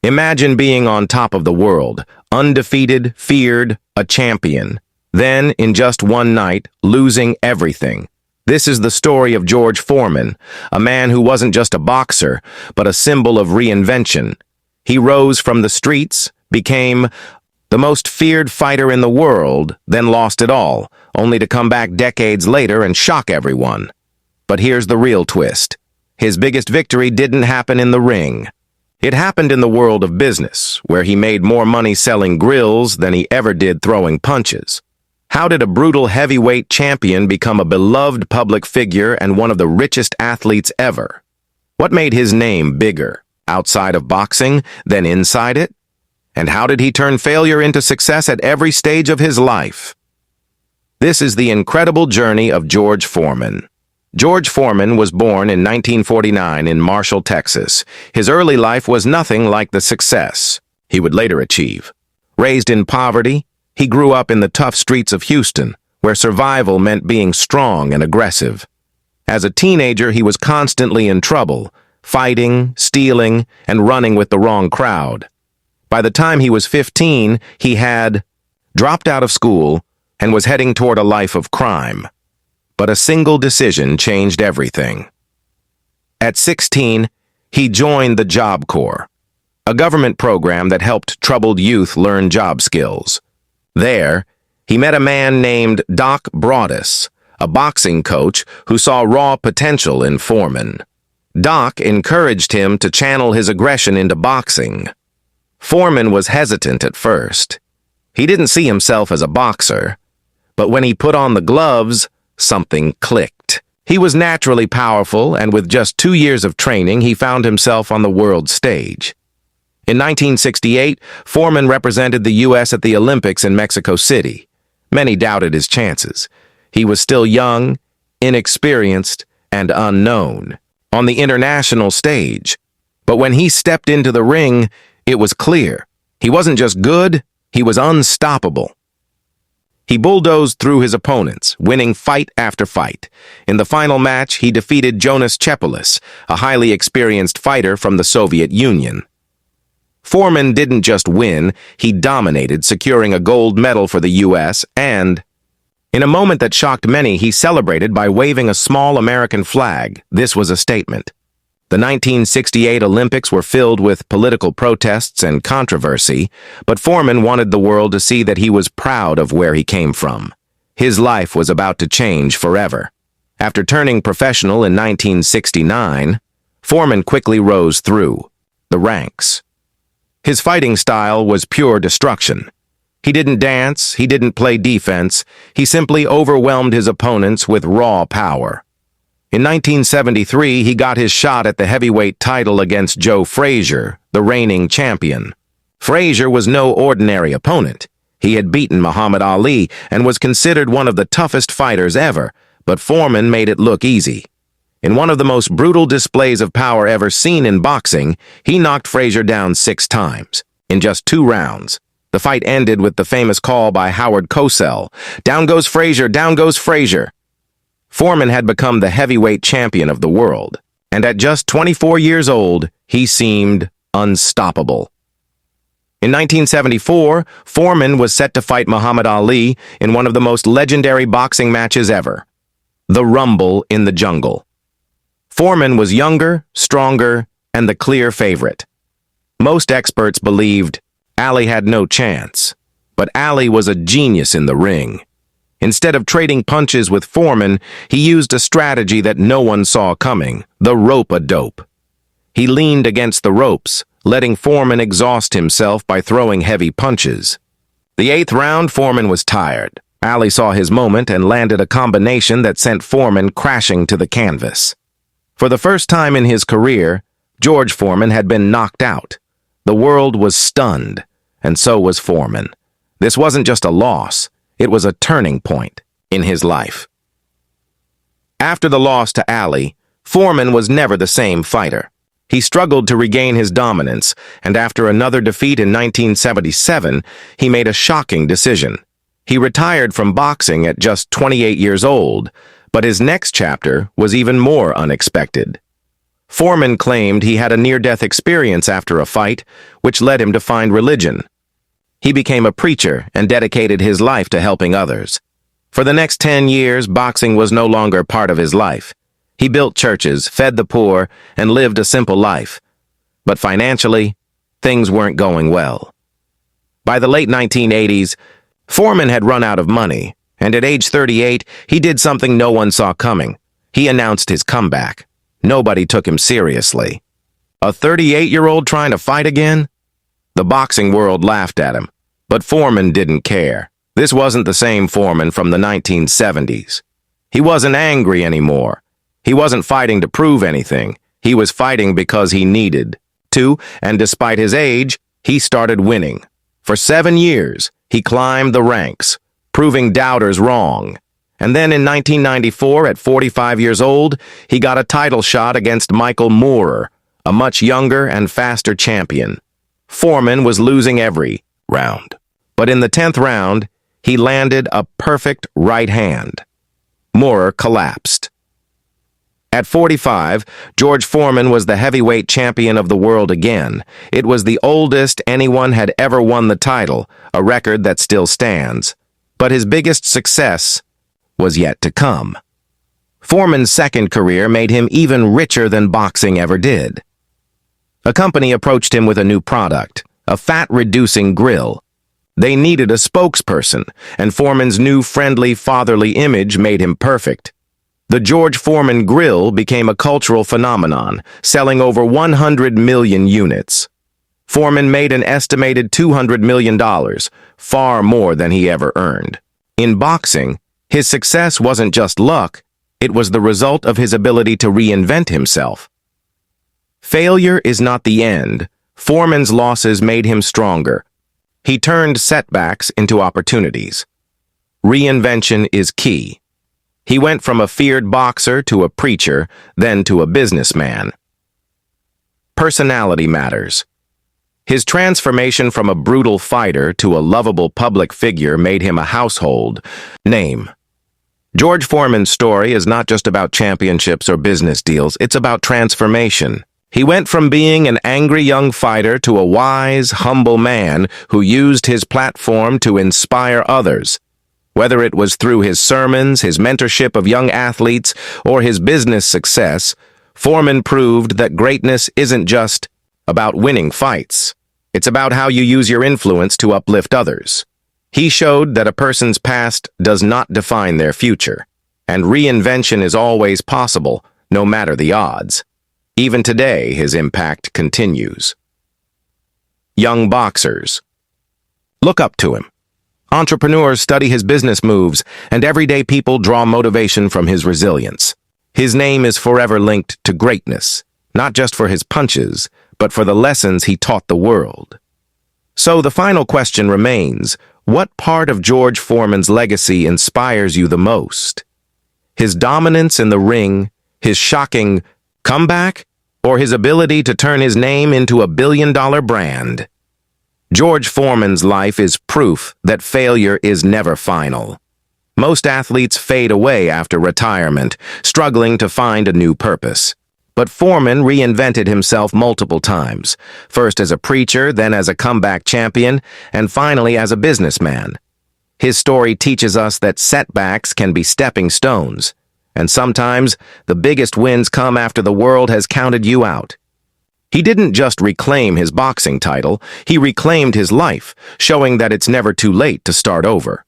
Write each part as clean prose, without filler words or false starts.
Imagine being on top of the world, undefeated, feared, a champion. Then, in just one night, losing everything. This is the story of George Foreman, a man who wasn't just a boxer, but a symbol of reinvention. He rose from the streets, became the most feared fighter in the world, then lost it all, only to come back decades later and shock everyone. But here's the real twist. His biggest victory didn't happen in the ring. It happened in the world of business, where he made more money selling grills than he ever did throwing punches. How did a brutal heavyweight champion become a beloved public figure and one of the richest athletes ever? What made his name bigger, outside of boxing, than inside it? And how did he turn failure into success at every stage of his life? This is the incredible journey of George Foreman. George Foreman was born in 1949 in Marshall, Texas. His early life was nothing like the success he would later achieve. Raised in poverty, he grew up in the tough streets of Houston, where survival meant being strong and aggressive. As a teenager, he was constantly in trouble, fighting, stealing, and running with the wrong crowd. By the time he was 15, he had dropped out of school and was heading toward a life of crime. But a single decision changed everything. At 16, he joined the Job Corps, a government program that helped troubled youth learn job skills. There, he met a man named Doc Broadus, a boxing coach who saw raw potential in Foreman. Doc encouraged him to channel his aggression into boxing. Foreman was hesitant at first. He didn't see himself as a boxer, but when he put on the gloves, something clicked. He was naturally powerful, and with just 2 years of training, he found himself on the world stage. In 1968, Foreman represented the U.S. at the Olympics in Mexico City. Many doubted his chances. He was still young, inexperienced, and unknown on the international stage. But when he stepped into the ring, it was clear. He wasn't just good, he was unstoppable. He bulldozed through his opponents, winning fight after fight. In the final match, he defeated Jonas Chepelis, a highly experienced fighter from the Soviet Union. Foreman didn't just win, he dominated, securing a gold medal for the U.S., and, in a moment that shocked many, he celebrated by waving a small American flag. This was a statement. The 1968 Olympics were filled with political protests and controversy, but Foreman wanted the world to see that he was proud of where he came from. His life was about to change forever. After turning professional in 1969, Foreman quickly rose through the ranks. His fighting style was pure destruction. He didn't dance, he didn't play defense, he simply overwhelmed his opponents with raw power. In 1973, he got his shot at the heavyweight title against Joe Frazier, the reigning champion. Frazier was no ordinary opponent. He had beaten Muhammad Ali and was considered one of the toughest fighters ever, but Foreman made it look easy. In one of the most brutal displays of power ever seen in boxing, he knocked Frazier down 6 times, in just 2 rounds. The fight ended with the famous call by Howard Cosell, "Down goes Frazier, down goes Frazier." Foreman had become the heavyweight champion of the world, and at just 24 years old, he seemed unstoppable. In 1974, Foreman was set to fight Muhammad Ali in one of the most legendary boxing matches ever, the Rumble in the Jungle. Foreman was younger, stronger, and the clear favorite. Most experts believed Ali had no chance, but Ali was a genius in the ring. Instead of trading punches with Foreman, he used a strategy that no one saw coming, the rope-a-dope. He leaned against the ropes, letting Foreman exhaust himself by throwing heavy punches. The 8th round, Foreman was tired. Ali saw his moment and landed a combination that sent Foreman crashing to the canvas. For the first time in his career, George Foreman had been knocked out. The world was stunned, and so was Foreman. This wasn't just a loss, it was a turning point in his life. After the loss to Ali, Foreman was never the same fighter. He struggled to regain his dominance, and after another defeat in 1977, he made a shocking decision. He retired from boxing at just 28 years old, but his next chapter was even more unexpected. Foreman claimed he had a near-death experience after a fight, which led him to find religion. He became a preacher and dedicated his life to helping others. For the next 10 years, boxing was no longer part of his life. He built churches, fed the poor, and lived a simple life. But financially, things weren't going well. By the late 1980s, Foreman had run out of money, and at age 38, he did something no one saw coming. He announced his comeback. Nobody took him seriously. A 38-year-old trying to fight again? The boxing world laughed at him, but Foreman didn't care. This wasn't the same Foreman from the 1970s. He wasn't angry anymore. He wasn't fighting to prove anything. He was fighting because he needed to, and despite his age, he started winning. For 7 years, he climbed the ranks, proving doubters wrong. And then in 1994, at 45 years old, he got a title shot against Michael Moorer, a much younger and faster champion. Foreman was losing every round. But in the 10th round, he landed a perfect right hand. Moorer collapsed. At 45, George Foreman was the heavyweight champion of the world again. It was the oldest anyone had ever won the title, a record that still stands. But his biggest success was yet to come. Foreman's second career made him even richer than boxing ever did. A company approached him with a new product, a fat-reducing grill. They needed a spokesperson, and Foreman's new friendly, fatherly image made him perfect. The George Foreman grill became a cultural phenomenon, selling over 100 million units. Foreman made an estimated $200 million, far more than he ever earned. In boxing, his success wasn't just luck, it was the result of his ability to reinvent himself. Failure is not the end. Foreman's losses made him stronger. He turned setbacks into opportunities. Reinvention is key. He went from a feared boxer to a preacher, then to a businessman. Personality matters. His transformation from a brutal fighter to a lovable public figure made him a household name. George Foreman's story is not just about championships or business deals, it's about transformation. He went from being an angry young fighter to a wise, humble man who used his platform to inspire others. Whether it was through his sermons, his mentorship of young athletes, or his business success, Foreman proved that greatness isn't just about winning fights. It's about how you use your influence to uplift others. He showed that a person's past does not define their future, and reinvention is always possible, no matter the odds. Even today, his impact continues. Young boxers look up to him. Entrepreneurs study his business moves, and everyday people draw motivation from his resilience. His name is forever linked to greatness, not just for his punches, but for the lessons he taught the world. So the final question remains, what part of George Foreman's legacy inspires you the most? His dominance in the ring, his shocking comeback, or his ability to turn his name into a billion-dollar brand? George Foreman's life is proof that failure is never final. Most athletes fade away after retirement, struggling to find a new purpose. But Foreman reinvented himself multiple times, first as a preacher, then as a comeback champion, and finally as a businessman. His story teaches us that setbacks can be stepping stones, and sometimes the biggest wins come after the world has counted you out. He didn't just reclaim his boxing title, he reclaimed his life, showing that it's never too late to start over.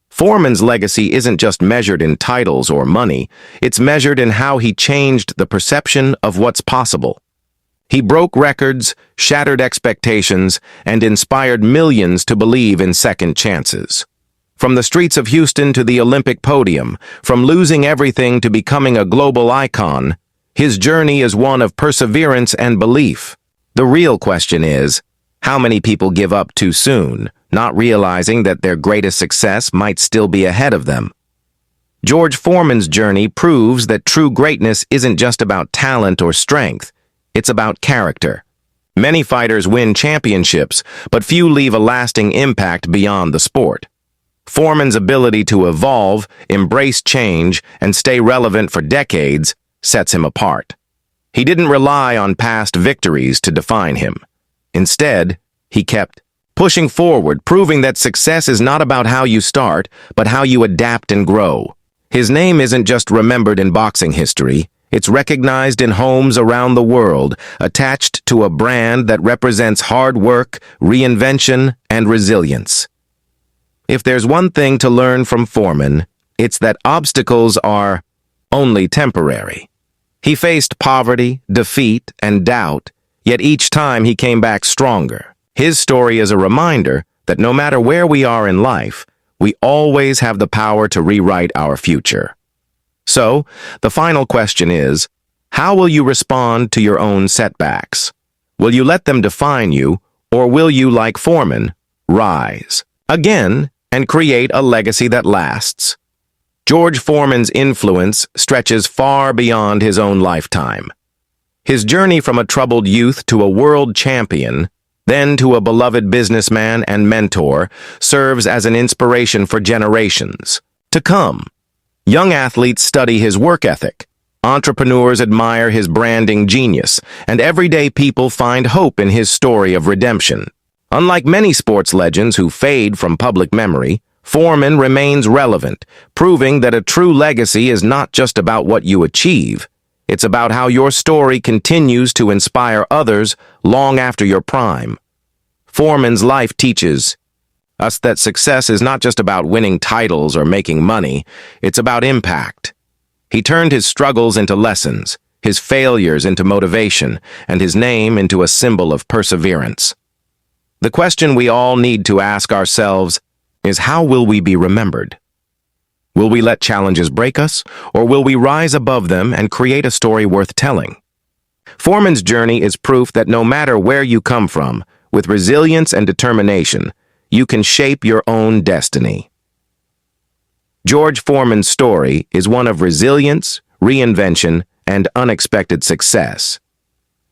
Foreman's legacy isn't just measured in titles or money, it's measured in how he changed the perception of what's possible. He broke records, shattered expectations, and inspired millions to believe in second chances. From the streets of Houston to the Olympic podium, from losing everything to becoming a global icon, his journey is one of perseverance and belief. The real question is, how many people give up too soon, not realizing that their greatest success might still be ahead of them? George Foreman's journey proves that true greatness isn't just about talent or strength, it's about character. Many fighters win championships, but few leave a lasting impact beyond the sport. Foreman's ability to evolve, embrace change, and stay relevant for decades sets him apart. He didn't rely on past victories to define him. Instead, he kept pushing forward, proving that success is not about how you start, but how you adapt and grow. His name isn't just remembered in boxing history, it's recognized in homes around the world, attached to a brand that represents hard work, reinvention, and resilience. If there's one thing to learn from Foreman, it's that obstacles are only temporary. He faced poverty, defeat, and doubt, yet each time he came back stronger. His story is a reminder that no matter where we are in life, we always have the power to rewrite our future. So, the final question is, how will you respond to your own setbacks? Will you let them define you, or will you, like Foreman, rise again and create a legacy that lasts? George Foreman's influence stretches far beyond his own lifetime. His journey from a troubled youth to a world champion, then to a beloved businessman and mentor, serves as an inspiration for generations to come. Young athletes study his work ethic, entrepreneurs admire his branding genius, and everyday people find hope in his story of redemption. Unlike many sports legends who fade from public memory, Foreman remains relevant, proving that a true legacy is not just about what you achieve. It's about how your story continues to inspire others long after your prime. Foreman's life teaches us that success is not just about winning titles or making money, it's about impact. He turned his struggles into lessons, his failures into motivation, and his name into a symbol of perseverance. The question we all need to ask ourselves is, how will we be remembered? Will we let challenges break us, or will we rise above them and create a story worth telling? Foreman's journey is proof that no matter where you come from, with resilience and determination, you can shape your own destiny. George Foreman's story is one of resilience, reinvention, and unexpected success.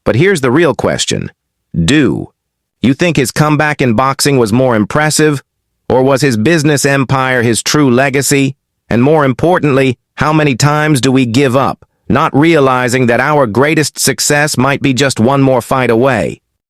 But here's the real question. Do you think his comeback in boxing was more impressive, or was his business empire his true legacy? And more importantly, how many times do we give up, not realizing that our greatest success might be just one more fight away?